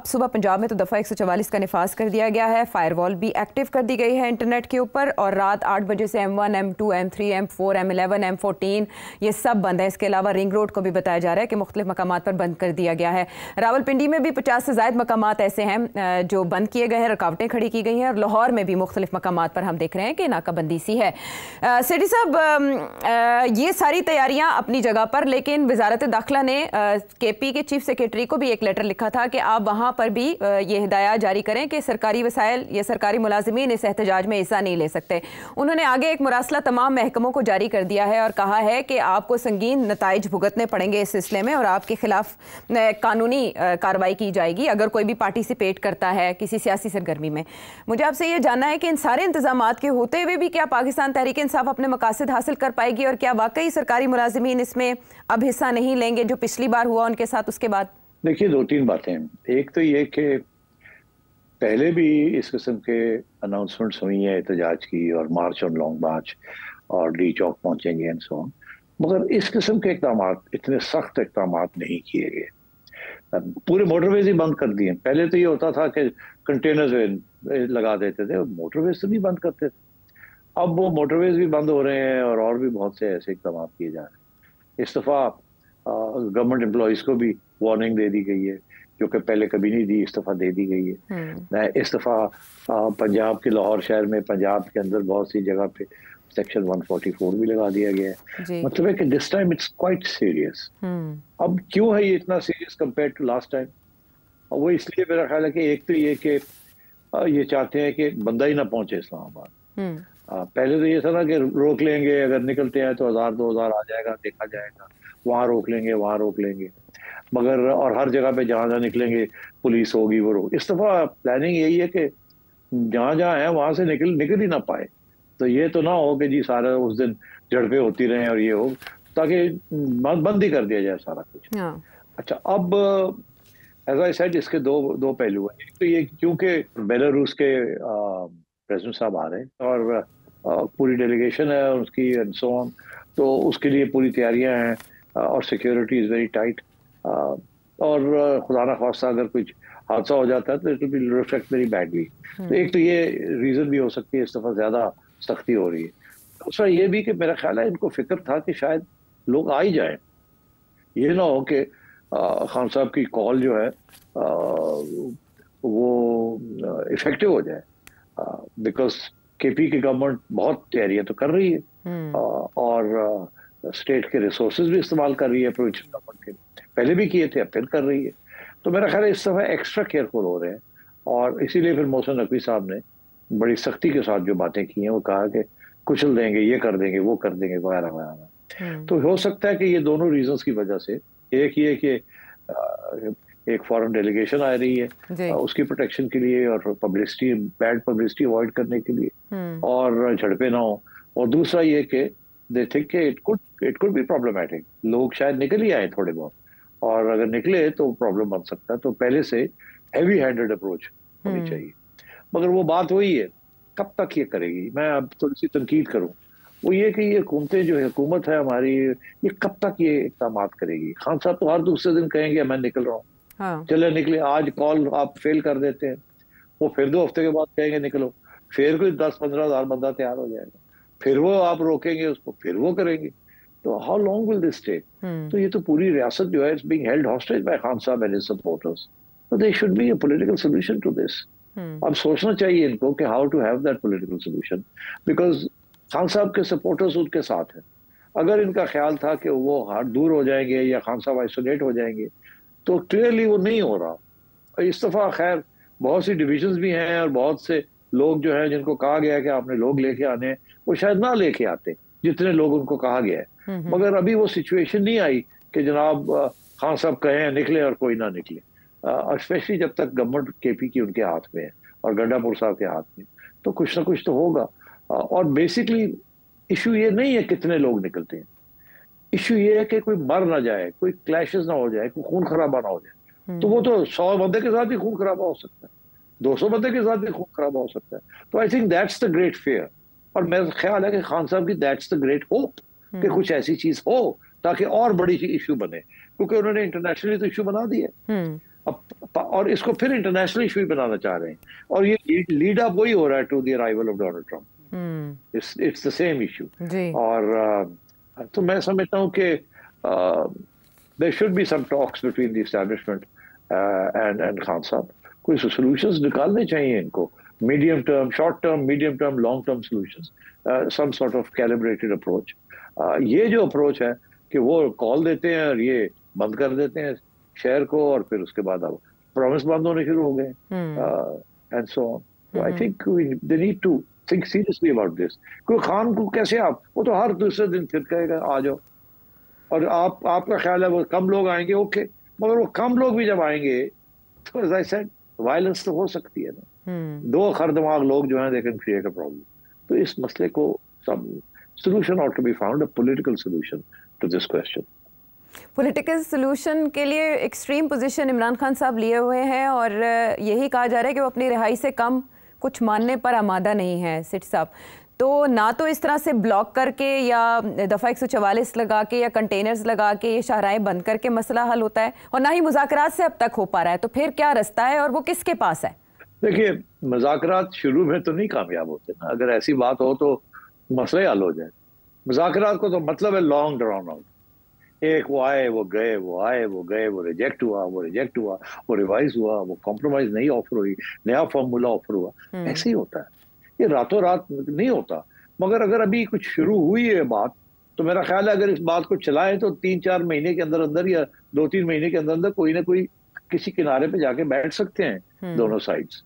सुबह पंजाब में तो दफ़ा 144 का निफाज कर दिया गया है, फायरवॉल भी एक्टिव कर दी गई है इंटरनेट के ऊपर, और रात 8 बजे से M1, M2, M3, M4, M11, M14 ये सब बंद है। इसके अलावा रिंग रोड को भी बताया जा रहा है कि मुख्तलिफ मकामात पर बंद कर दिया गया है। रावलपिंडी में भी 50 से ज़ायद मकामात ऐसे हैं जो बंद किए गए हैं, रुकावटें खड़ी की गई हैं, और लाहौर में भी मुख्तलिफ मकामात पर हम देख रहे हैं कि नाकाबंदी सी है। सेठी साहब, ये सारी तैयारियां अपनी जगह पर, लेकिन वजारत दाखिला ने केपी के चीफ सेक्रेटरी को भी एक लेटर लिखा था कि आप वहां पर भी ये हिदायत जारी करें कि सरकारी वसाइल या सरकारी मुलाजिमीन इस एहतजाज में हिस्सा नहीं ले सकते। उन्होंने आगे एक मुरासला तमाम महकमों को जारी कर दिया है और कहा है कि आपको संगीन नताइज भुगतने पड़ेंगे इस सिलसिले में और आपके खिलाफ कानूनी कार्रवाई की जाएगी अगर कोई भी पार्टिसिपेट करता है किसी सियासी सरगर्मी में। मुझे आपसे ये जानना है कि इन सारे इंतजामात के होते हुए भी क्या पाकिस्तान तहरीक इंसाफ अपने मकासद हासिल कर पाएगी और क्या वाकई सरकारी मुलाजिमीन इसमें अब हिस्सा नहीं लेंगे जो पिछली बार हुआ उनके साथ उसके बाद? देखिए, 2-3 बातें हैं। एक तो ये कि पहले भी इस किस्म के अनाउंसमेंट्स हुई हैं एहतजाज की और मार्च और लॉन्ग मार्च और डी चौक पहुंचेंगे एंड सो ऑन, मगर इस किस्म के इकदाम, इतने सख्त इकदाम नहीं किए गए। पूरे मोटरवेज ही बंद कर दिए। पहले तो ये होता था कि कंटेनर्स लगा देते थे, मोटरवेज तो नहीं बंद करते थे। अब वो मोटरवेज भी बंद हो रहे हैं और भी बहुत से ऐसे इकदाम किए जा रहे हैं। इस दफ़ा गवर्नमेंट एम्प्लॉयज़ को भी वार्निंग दे दी गई है जो कि पहले कभी नहीं दी, इस दफ़ा दे दी गई है। इस दफ़ा पंजाब के लाहौर शहर में, पंजाब के अंदर बहुत सी जगह पे सेक्शन 144 भी लगा दिया गया है। मतलब है कि this time it's quite serious. अब क्यों है ये इतना serious compare to last time? वो इसलिए मेरा ख्याल है कि एक तो ये कि ये चाहते हैं कि बंदा ही ना पहुंचे इस्लामाबाद। पहले तो ये था ना कि रोक लेंगे, अगर निकलते हैं तो 1000-2000 आ जाएगा, देखा जाएगा, वहाँ रोक लेंगे, वहाँ रोक लेंगे, मगर और हर जगह पे जहाँ जहाँ निकलेंगे पुलिस होगी, वो रोक। इस दफ़ा प्लानिंग यही है कि जहाँ जहाँ है वहाँ से निकल ही ना पाए। तो ये तो ना हो कि जी सारा उस दिन झड़पें होती रहें और ये हो, ताकि बंद ही कर दिया जाए सारा कुछ। अच्छा, अब एज आई सेड इसके दो पहलू हैं। तो ये क्योंकि बेलारूस के प्रेसिडेंट साहब आ रहे हैं और पूरी डेलीगेशन है उसकी एंड सो ऑन, तो उसके लिए पूरी तैयारियां हैं और सिक्योरिटी इज़ वेरी टाइट। और खुदा ना खास्ता अगर कुछ हादसा हो जाता है तो it will reflect very badly. तो एक तो ये रीज़न भी हो सकती है इस दफ़ा ज़्यादा सख्ती हो रही है। दूसरा ये भी कि मेरा ख्याल है इनको फिक्र था कि शायद लोग आ ही जाए, ये ना हो कि खान साहब की कॉल जो है वो इफेक्टिव हो जाए, बिकॉज केपी की गवर्नमेंट बहुत तैयारियां तो कर रही है और स्टेट के रिसोर्सेज भी इस्तेमाल कर रही है, प्रोविंशियल गवर्नमेंट के पहले भी किए थे, अब फिर कर रही है। तो मेरा ख्याल है इस समय एक्स्ट्रा केयरफुल हो रहे हैं और इसीलिए फिर मोहसिन नकवी साहब ने बड़ी सख्ती के साथ जो बातें की हैं वो कहा कि कुचल देंगे, ये कर देंगे, वो कर देंगे, वगैरह वगैरह। तो हो सकता है कि ये दोनों रीजंस की वजह से, एक ये कि एक फॉरेन डेलीगेशन आ रही है उसकी प्रोटेक्शन के लिए और पब्लिसिटी, बैड पब्लिसिटी अवॉइड करने के लिए और झड़पे ना हो, और दूसरा ये कि they think it could be problematic, लोग शायद निकल ही आए थोड़े बहुत, और अगर निकले तो प्रॉब्लम बन सकता है। तो पहले से हैवी हैंडेड अप्रोच होनी चाहिए। मगर वो बात वही है, कब तक ये करेगी? मैं अब थोड़ी सी तनकीद करूं, वो ये कि ये हुकूमतें जो हुकूमत है हमारी, ये कब तक ये इक़दाम करेगी? खान साहब तो हर दूसरे दिन कहेंगे मैं निकल रहा हूँ, चले निकले, आज कॉल आप फेल कर देते हैं, वो फिर 2 हफ्ते के बाद कहेंगे निकलो, फिर कोई 10-15 हज़ार बंदा तैयार हो जाएगा, फिर वो आप रोकेंगे उसको, फिर वो करेंगे। तो how long will this take? तो ये तो पूरी रियासत जो है it's being held hostage by Khan साहब and his supporters, so there should be a political solution to this. अब सोचना चाहिए इनको कि how to have that political solution, because Khan sahab के सपोर्टर्स उनके साथ हैं। अगर इनका ख्याल था कि वो दूर हो जाएंगे या खान साहब आइसोलेट हो जाएंगे, तो क्लियरली वो नहीं हो रहा। इस दफा खैर बहुत सी डिविजन्स भी हैं और बहुत से लोग जो हैं जिनको कहा गया है कि आपने लोग लेके आने, वो शायद ना लेके आते जितने लोग उनको कहा गया है। मगर अभी वो सिचुएशन नहीं आई कि जनाब खान साहब कहें निकले और कोई ना निकले, स्पेशली जब तक गवर्नमेंट केपी की उनके हाथ में है और गड्ढापुर साहब के हाथ में, तो कुछ ना कुछ तो होगा। और बेसिकली इशू ये नहीं है कितने लोग निकलते हैं, इशू ये है कि कोई मर ना जाए, कोई क्लैशेस ना हो जाए, कोई खून खराबा ना हो जाए। तो वो तो 100 बंदे के साथ भी खून खराबा हो सकता है, 200 बंदे के साथ भी खून खराबा हो सकता है। तो I think that's the great fair, और मेरा ख्याल है कि खान साहब की दैट्स द ग्रेट होप कि कुछ ऐसी चीज हो ताकि और बड़ी इशू बने, क्योंकि उन्होंने इंटरनेशनली तो इशू बना दिया और इसको फिर इंटरनेशनल इशू ही बनाना चाह रहे हैं, और ये लीड अप वही हो रहा है to the arrival of Donald Trump. It's the same issue. और तो मैं समझता हूँ कि there should be some talks between the establishment and Khan sahab. कोई सॉल्यूशंस निकालने चाहिए इनको, medium term, short term, medium term, long term solutions, some sort of calibrated approach. ये जो अप्रोच है कि वो कॉल देते हैं और ये बंद कर देते हैं शहर को, और फिर उसके बाद अब प्रॉमिस बंद होने शुरू हो गए and so on. So I think they need to think seriously about this. क्योंकि खान को कैसे वो तो हर दूसरे दिन फिर कहेगा आ जाओ, और आपका ख्याल है वो कम लोग आएंगे, ओके, मगर वो कम लोग भी जब आएंगे तो as I said, वायलेंस तो हो सकती है ना। दो खरदमाग लोग जो हैं they can create a problem. तो इस मसले को some solution ought to be found, a political solution to this question. Political solution के लिए एक्सट्रीम पोजीशन इमरान खान साहब लिए हुए हैं, और यही कहा जा रहा है कि वो अपनी रिहाई से कम कुछ मानने पर आमादा नहीं है सेठी साहब। तो ना तो इस तरह से ब्लॉक करके या दफ़ा 144 लगा के या कंटेनर्स लगा के ये शाहराहें बंद करके मसला हल होता है, और ना ही मुज़ाकरात से अब तक हो पा रहा है। तो फिर क्या रास्ता है और वो किसके पास है? देखिए, मुज़ाकरात शुरू में तो नहीं कामयाब होते ना। अगर ऐसी बात हो तो मसले हल हो जाए। मुज़ाकरात को तो मतलब है लॉन्ग ड्रॉन आउट। एक वो आए वो गए, वो आए वो गए, वो रिजेक्ट हुआ, वो रिजेक्ट हुआ, वो रिवाइज हुआ, वो कॉम्प्रोमाइज नहीं ऑफर हुई, नया फॉर्मूला ऑफर हुआ। ऐसे ही होता है, ये रातों रात नहीं होता। मगर अगर अभी कुछ शुरू हुई है बात, तो मेरा ख्याल है अगर इस बात को चलाएं तो 3-4 महीने के अंदर अंदर या 2-3 महीने के अंदर अंदर कोई ना कोई किसी किनारे पे जाके बैठ सकते हैं दोनों साइड्स।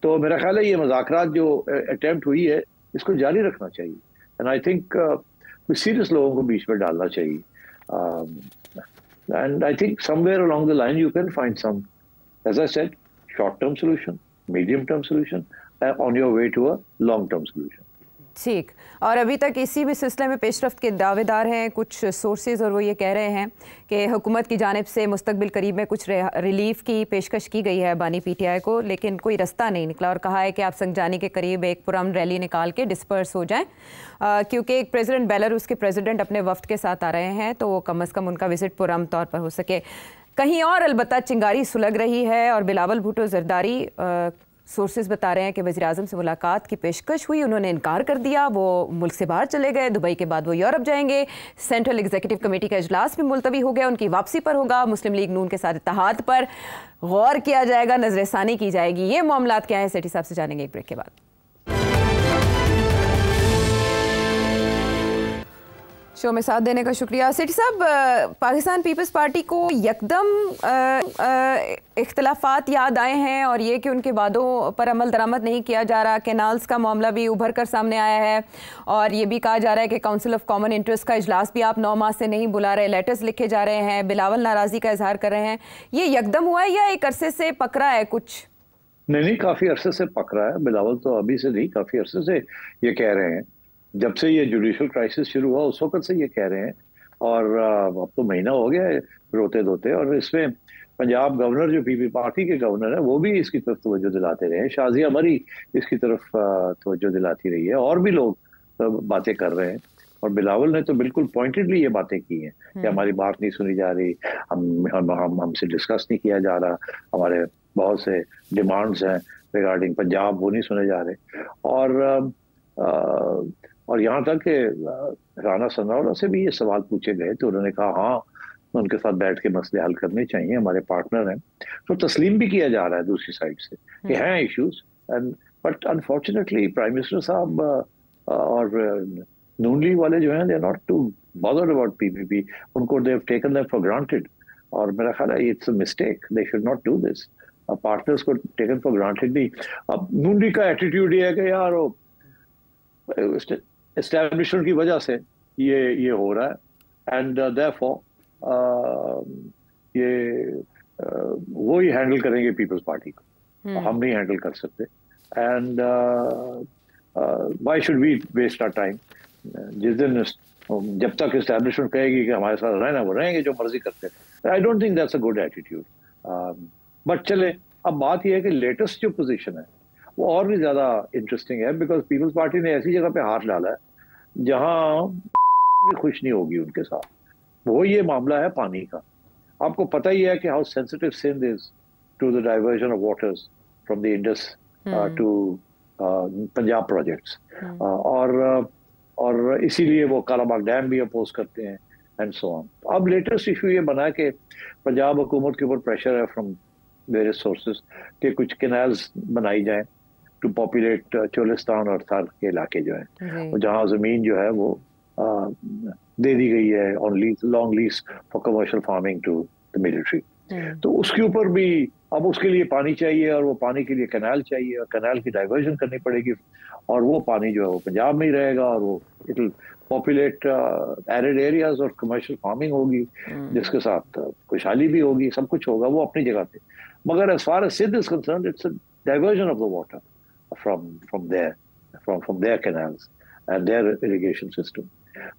तो मेरा ख्याल है ये मुज़ाकरात जो अटेम्प्ट हुई है इसको जारी रखना चाहिए, एंड आई थिंक कुछ सीरियस लोगों को बीच में डालना चाहिए। And I think somewhere along the line you can find some, as I said, short-term solution, medium-term solution, on your way to a long-term solution. ठीक, और अभी तक इसी भी सिलसिले में पेशरफ्त के दावेदार हैं कुछ सोर्सेज, और वो ये कह रहे हैं कि हुकूमत की जानिब से मुस्तकबिल करीब में कुछ रिलीफ की पेशकश की गई है बानी पीटीआई को, लेकिन कोई रास्ता नहीं निकला, और कहा है कि आप संगजानी के करीब एक पुरअमन रैली निकाल के डिस्पर्स हो जाएं, क्योंकि एक प्रेसिडेंट बेलारूस के प्रेसिडेंट अपने वफ्द के साथ आ रहे हैं, तो वो कम अज़ कम उनका विजिट पुरअमन तौर पर हो सके। कहीं और अलबत्ता चिंगारी सुलग रही है, और बिलावल भुट्टो जरदारी सोर्सेज बता रहे हैं कि वज़ीर-ए-आज़म से मुलाकात की पेशकश हुई, उन्होंने इनकार कर दिया, वो मुल्क से बाहर चले गए, दुबई के बाद वो यूरोप जाएंगे, सेंट्रल एग्जीक्यूटिव कमेटी का इजलास भी मुलतवी हो गया, उनकी वापसी पर होगा, मुस्लिम लीग नून के साथ इत्तेहाद पर गौर किया जाएगा, नजरसानी की जाएगी। ये मामलात क्या हैं, सेठी साहब से जानेंगे एक ब्रेक के बाद। शो में साथ देने का शुक्रिया। सेठी साहब, पाकिस्तान पीपल्स पार्टी को यकदम इख्तलाफात याद आए हैं, और ये कि उनके वादों पर अमल दरामद नहीं किया जा रहा। कैनाल्स का मामला भी उभर कर सामने आया है, और ये भी कहा जा रहा है कि काउंसिल ऑफ कॉमन इंटरेस्ट का इजलास भी आप 9 माह से नहीं बुला रहे, लेटर्स लिखे जा रहे हैं, बिलावल नाराज़गी का इजहार कर रहे हैं। ये यकदम हुआ है या एक अरसे से पकड़ा है कुछ? नहीं, काफ़ी अरसे से पकड़ा है। बिलावल तो अभी से नहीं, काफ़ी अरसे से ये कह रहे हैं, जब से ये जुडिशल क्राइसिस शुरू हुआ उस वक्त से ये कह रहे हैं, और अब तो महीना हो गया है रोते धोते। और इसमें पंजाब गवर्नर जो पीपी पार्टी के गवर्नर है वो भी इसकी तरफ तवज्जो दिलाते रहे हैं, शाजिया मरी इसकी तरफ तवज्जो दिलाती रही है, और भी लोग बातें कर रहे हैं। और बिलावल ने तो बिल्कुल पॉइंटेडली ये बातें की हैं कि हमारी बात नहीं सुनी जा रही, हमसे डिस्कस नहीं किया जा रहा, हमारे बहुत से डिमांड्स हैं रिगार्डिंग पंजाब वो नहीं सुने जा रहे। और यहाँ तक कि राना सनाउल्लाह से भी ये सवाल पूछे गए तो उन्होंने कहा हाँ उनके साथ बैठ के मसले हल करने चाहिए, हमारे पार्टनर हैं। तो तस्लीम भी किया जा रहा है दूसरी साइड से कि हैं issues, and but unfortunately prime minister साहब और नून लीग वाले जो हैं, they are not too bothered about PPP. उनको they have taken that for granted, और मेरा ख्याल है it's a mistake, they should not do this. Partners को टेकन फॉर ग्रांटेड नहीं। अब नून लीग का एटीट्यूड ये है कि यार वो एस्टैब्लिशमेंट की वजह से ये हो रहा है, एंड देयरफॉर ये वो ही हैंडल करेंगे पीपल्स पार्टी को, हम नहीं हैंडल कर सकते। And why should we waste our time? जिस दिन जब तक एस्टैब्लिशमेंट कहेगी कि हमारे साथ रहना, वो रहेंगे, जो मर्जी करते हैं। I don't think that's a good attitude. But चले, अब बात यह है कि लेटेस्ट जो पोजीशन है वो और भी ज्यादा इंटरेस्टिंग है, बिकॉज पीपल्स पार्टी ने ऐसी जगह पे हाथ डाला है जहां भी खुश नहीं होगी उनके साथ। वो ये मामला है पानी का। आपको पता ही है कि how sensitive Sindh is to the diversion of waters from the Indus to Punjab projects, और इसीलिए वो कालाबाग डैम भी अपोज करते हैं एंड सो ऑन। अब लेटेस्ट इशू ये बना कि पंजाब हुकूमत के ऊपर प्रेशर है फ्रॉम वेरियस सोर्सेज कि कुछ कैनाल्स बनाई जाएं टू पॉपुलेट चोलिस्तान और थार के इलाके जो है, जहाँ जमीन जो है वो दे दी गई है on lease, long lease for commercial farming to the military. तो उसके ऊपर भी अब उसके लिए पानी चाहिए, और वो पानी के लिए कैनाल चाहिए, और कैनाल की डाइवर्जन करनी पड़ेगी, और वो पानी जो है वो पंजाब में ही रहेगा, और वो it will populate arid areas और कमर्शियल फार्मिंग होगी, जिसके साथ खुशहाली भी होगी, सब कुछ होगा वो अपनी जगह पे। मगर as far as Sindh is concerned, it's a diversion of the water from their canals and their irrigation system.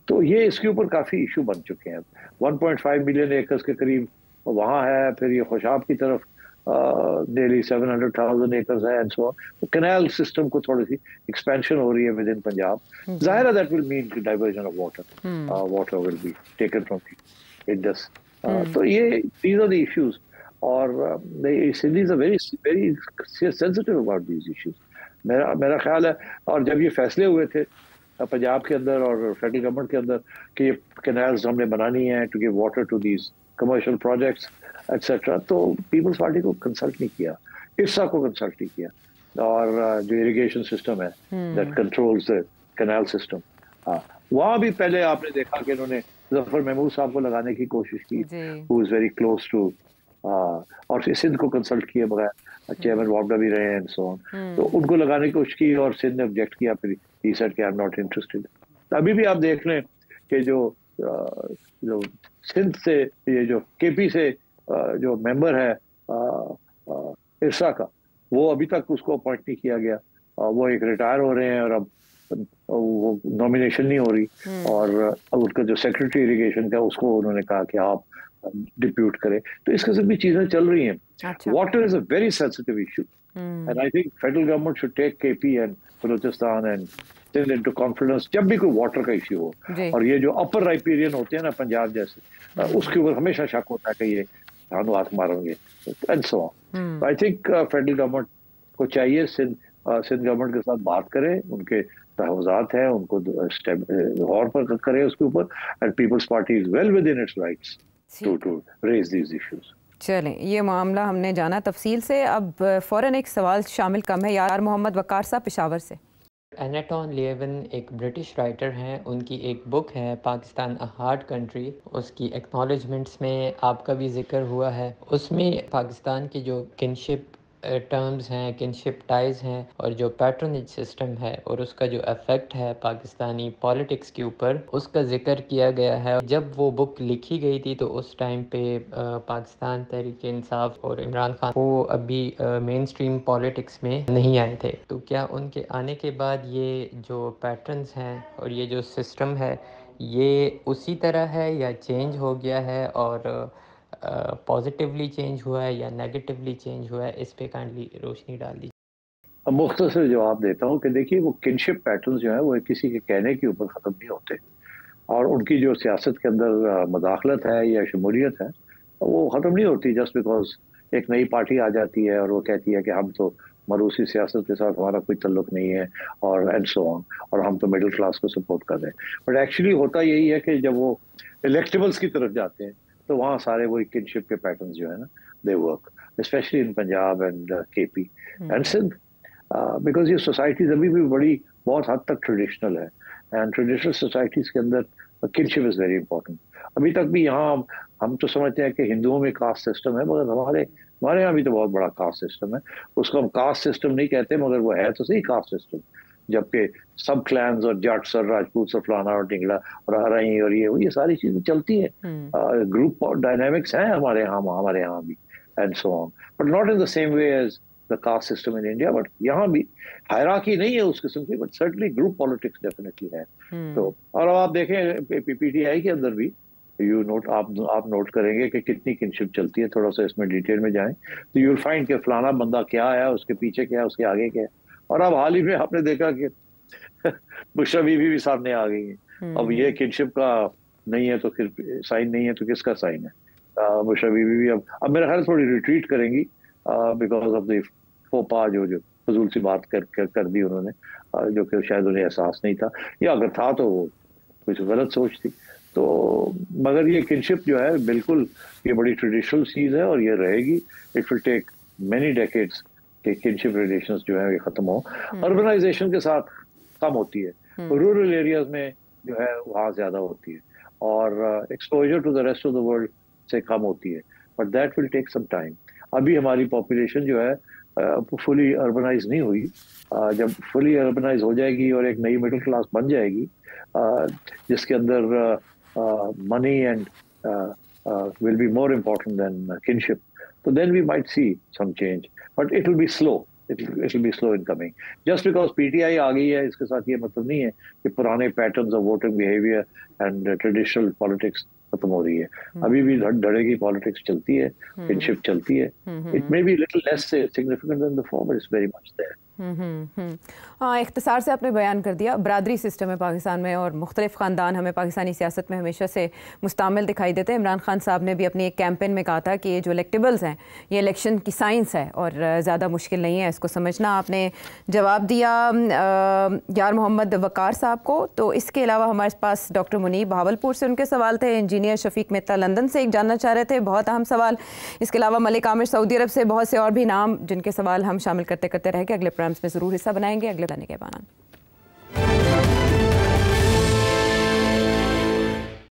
तो ये इसके ऊपर काफी इशू बन चुके हैं। 1.5 मिलियन एकर्स के करीब वहाँ है, फिर ये खुशाब की तरफ nearly 700,000 एकर्स है, and so on. Canal system को थोड़ी सी एक्सपेंशन हो रही है विद इन पंजाब। जाहिर है that will mean diversion of water will be taken from the Indus. तो ये these are the issues, और Sindhis are very sensitive about these issues. मेरा ख्याल है, और जब ये फैसले हुए थे पंजाब के अंदर और फेडरल गवर्नमेंट के अंदर कि ये कैनाल्स हमने बनानी है to give water to these commercial projects etcetera, तो पीपल्स पार्टी को कंसल्ट नहीं किया, इफ्सा को कंसल्ट नहीं किया, और जो इरिगेशन सिस्टम है that controls the canal system, वहाँ भी पहले आपने देखा कि इन्होंने जफर महमूद साहब को लगाने की कोशिश की, who is very close to, और सिंध को कंसल्ट किए बगैर चेयरमैन वापडा भी रहे एंड सो ऑन, तो उनको लगाने की कोशिश की, और सिंध ने ऑब्जेक्ट किया, फिर ही सेड कि आई एम नॉट इंटरेस्टेड। अभी भी आप देख लें कि जो सिंध से, ये जो केपी से जो मेंबर है इरसा का, वो अभी तक उसको अपॉइंट नहीं किया गया, वो एक रिटायर हो रहे हैं, और अब वो नॉमिनेशन नहीं हो रही, और उनका जो सेक्रेटरी इरिगेशन का उसको उन्होंने कहा कि आप डिप्यूट करें। तो इस किस्म की चीजें चल रही हैं। Water is a very sensitive issue, and I think federal government should take KP and Balochistan and Sindh into confidence जब भी कोई वाटर का इशू हो। और ये जो अपर राइपेरियन होते हैं ना पंजाब जैसे, उसके ऊपर हमेशा शक होता है कि ये हाथ मारेंगे and so on. I think federal government को चाहिए सिंध गवर्नमेंट के साथ बात करें, उनके तहफ़्फ़ुज़ात हैं उनको गौर पर करे उसके ऊपर, and Peoples Party is well within इन इट्स राइट्स to raise these issues. चलें, ये मामला हमने जाना तफसील से। अब फ़ौरन एक सवाल शामिल कम है यार मोहम्मद वकार साहब पेशावर से। एनाटोन लेविन एक ब्रिटिश राइटर हैं, उनकी एक बुक है पाकिस्तान अ हार्ड कंट्री, उसकी एक्नॉलेजमेंट्स में आपका भी जिक्र हुआ है। उसमें पाकिस्तान की जो किनशिप टर्म्स हैं, किनशिप टाइज़ हैं, और जो पैट्रोनेज सिस्टम है और उसका जो इफ़ेक्ट है पाकिस्तानी पॉलिटिक्स के ऊपर, उसका जिक्र किया गया है। जब वो बुक लिखी गई थी तो उस टाइम पे पाकिस्तान तहरीक इंसाफ और इमरान खान वो अभी मेन स्ट्रीम पॉलिटिक्स में नहीं आए थे। तो क्या उनके आने के बाद ये जो पैटर्न्स हैं और ये जो सिस्टम है ये उसी तरह है या चेंज हो गया है, और पॉजिटिवली चेंज हुआ है या नेगेटिवली चेंज हुआ है? इस पे काइंडली रोशनी डाल दीजिए। अब मुख्तसर जवाब देता हूँ कि देखिए, वो किनशिप पैटर्न्स जो है वो किसी के कहने के ऊपर ख़त्म नहीं होते, और उनकी जो सियासत के अंदर मदाखलत है या शमूलियत है वो ख़त्म नहीं होती जस्ट बिकॉज एक नई पार्टी आ जाती है और वो कहती है कि हम तो मरूसी सियासत के साथ हमारा कोई तल्लुक नहीं है, और एंड सो ऑन, और हम तो मिडिल क्लास को सपोर्ट कर रहे हैं। बट एक्चुअली होता यही है कि जब वो इलेक्टेबल्स की तरफ जाते हैं तो वहाँ सारे वही किनशिप के पैटर्न्स जो है ना they work, specially in Punjab and KP and Sindh, because ये सोसाइटीज अभी भी बड़ी बहुत हद तक ट्रेडिशनल है, एंड ट्रेडिशनल सोसाइटीज के अंदर किनशिप इज वेरी इंपॉर्टेंट। अभी तक भी यहाँ हम तो समझते हैं कि हिंदुओं में कास्ट सिस्टम है, मगर हमारे यहाँ भी तो बहुत बड़ा कास्ट सिस्टम है। उसको हम कास्ट सिस्टम नहीं कहते, मगर वो है तो सही कास्ट सिस्टम, जबकि सब क्लैंस और जट्स और राजपूत और फलाना और टिंगड़ा और हराई और ये सारी चीजें चलती है। ग्रुप डायनामिक्स हैं हमारे यहाँ भी and so on, but not in the same way as the caste system in India. But यहाँ भी हायरार्की नहीं है उस किस्म की, but certainly group politics definitely है। तो और अब आप देखें पीटीआई के अंदर भी आप नोट करेंगे कि कितनी किनशिप चलती है। थोड़ा सा इसमें डिटेल में जाएं तो यू विल फाइंड कि फलाना बंदा क्या है, उसके पीछे क्या है, उसके आगे क्या है। और अब हाल ही में आपने देखा कि बुशरा बीबी भी सामने आ गई है। अब ये किनशिप का नहीं है तो फिर साइन नहीं है तो किसका साइन है? बुशरा बीबी भी अब मेरा ख्याल थोड़ी रिट्रीट करेंगी बिकॉज ऑफ द फोपा जो फजूल सी बात कर दी उन्होंने, जो कि शायद उन्हें एहसास नहीं था, या अगर था तो वो कुछ गलत सोच थी। तो मगर ये किनशिप जो है बिल्कुल ये बड़ी ट्रेडिशनल चीज है और ये रहेगी। It will take many decades कि किनशिप रिलेशंस जो है ये खत्म हो। अर्बनाइजेशन के साथ कम होती है, रूरल एरियाज में जो है वहाँ ज्यादा होती है, और exposure to the rest of the world से कम होती है, but that will take some time. अभी हमारी पॉपुलेशन जो है फुली अर्बनाइज नहीं हुई। जब फुली अर्बनाइज हो जाएगी और एक नई मिडिल क्लास बन जाएगी जिसके अंदर money and will be more important than kinship, so then we might see some change, but it will be slow. It will be slow in coming. Just because PTI आ गई है इसके साथ ये मतलब नहीं है कि पुराने patterns of voting behavior and traditional politics खत्म हो रही है। अभी भी धड़े की पॉलिटिक्स चलती है, किनशिप चलती है। It may be little less significant than before, but it's very much there. हाँ, इख्तिसार से आपने बयान कर दिया। बरादरी सिस्टम है पाकिस्तान में और मुख्तलिफ ख़ानदान हमें पाकिस्तानी सियासत में हमेशा से मुस्तमिल दिखाई देते हैं। इमरान खान साहब ने भी अपने एक कैंपेन में कहा था कि ये जो इलेक्टेबल्स हैं ये इलेक्शन की साइंस है और ज़्यादा मुश्किल नहीं है इसको समझना। आपने जवाब दिया यार मोहम्मद वकार साहब को। तो इसके अलावा हमारे पास डॉक्टर मुनीब बहावलपुर से उनके सवाल थे, इंजीनियर शफीक मेहता लंदन से एक जानना चाह रहे थे, बहुत अहम सवाल। इसके अलावा मलिक आमिर सऊदी अरब से, बहुत से और भी नाम जिनके सवाल हम शामिल करते करते रह गए। अगले प्रोग्राम्स में ज़रूर हिस्सा बनाएंगे। अगले बताने के बाद